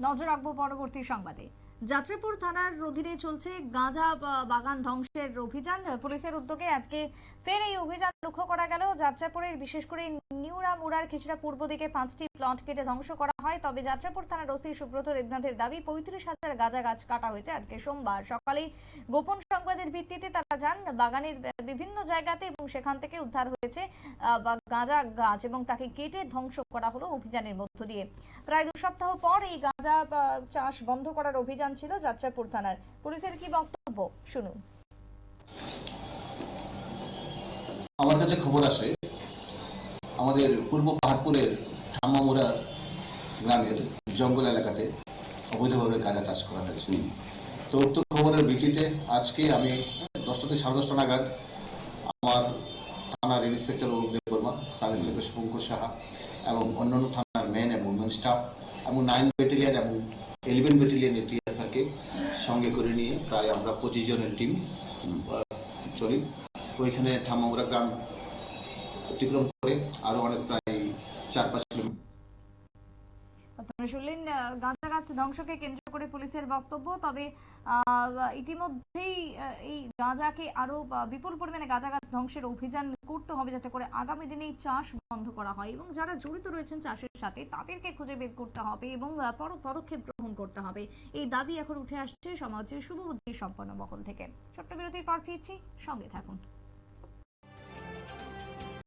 নজর রাখবো পরবর্তী সংবাদে। যাত্রাপুর থানার অধীনে চলছে গাঁজা বাগান ধ্বংসের অভিযান। পুলিশের উদ্যোগে আজকে ফের এই অভিযান লক্ষ্য করা গেল। যাত্রাপুরের বিশেষ করে নিউরামুড়ার কিছুটা পূর্ব দিকে 5টি প্লট কেটে ধ্বংস করা হয়। তবে যাত্রাপুর থানার ওসি সুব্রত দেবনাথের দাবি 35,000 গাঁজা গাছ কাটা হয়েছে আজকে সোমবার সকালে। গোপন সংবাদের ভিত্তিতে তারা যান বাগানের বিভিন্ন জায়গাতে এবং সেখান থেকে উদ্ধার হয়েছে গাঁজা গাছ এবং তাকে কেটে ধ্বংস করা হলো অভিযানের মধ্য দিয়ে। প্রায় 2 সপ্তাহ পর এই গাঁজা চাষ বন্ধ করার অভিযান ছিল যাত্রাপুর থানার। পুলিশের কি বক্তব্য শুনুন। আমার কাছে খবর আসে আমাদের পূর্ব পাহাড়পুরের ঠাম্মামুড়া গ্রামের জঙ্গল এলাকাতে অবৈধভাবে গাঁজা চাষ করা হয়েছে। তো উক্ত খবরের ভিত্তিতে আজকে আমি 10টা থেকে 10:30 নাগাদ আমার থানার inspector Arup Debbarma, sub inspector Shubhankar Saha এবং অন্যান্য থানার মেন এবং উইমেন স্টাফ এবং 9 ব্যাটালিয়ন এবং 11 ব্যাটালিয়নের টিএসআরকে সঙ্গে করে নিয়ে প্রায় আমরা 25 জনের টিম চলি। ওইখানে ঠাম্মামুড়া গ্রাম অতিক্রম করে আরো অনেক প্রায় 4-5 কিলোমিটার। আপনারা শুনলেন গাঁজা গাছ ধ্বংসকে কেন্দ্র করে পুলিশের বক্তব্য। তবে ইতিমধ্যেই এই গাঁজাকে আরো বিপুল পরিমাণে গাঁজা গাছ ধ্বংসের অভিযান করতে হবে যাতে করে আগামী দিনে এই চাষ বন্ধ করা হয় এবং যারা জড়িত রয়েছেন চাষের সাথে তাদেরকে খুঁজে বের করতে হবে এবং পদক্ষেপ গ্রহণ করতে হবে। এই দাবি এখন উঠে আসছে সমাজের শুভবুদ্ধি সম্পন্ন মহল থেকে। ছোট্ট বিরতির পর ফিরছি, সঙ্গে থাকুন।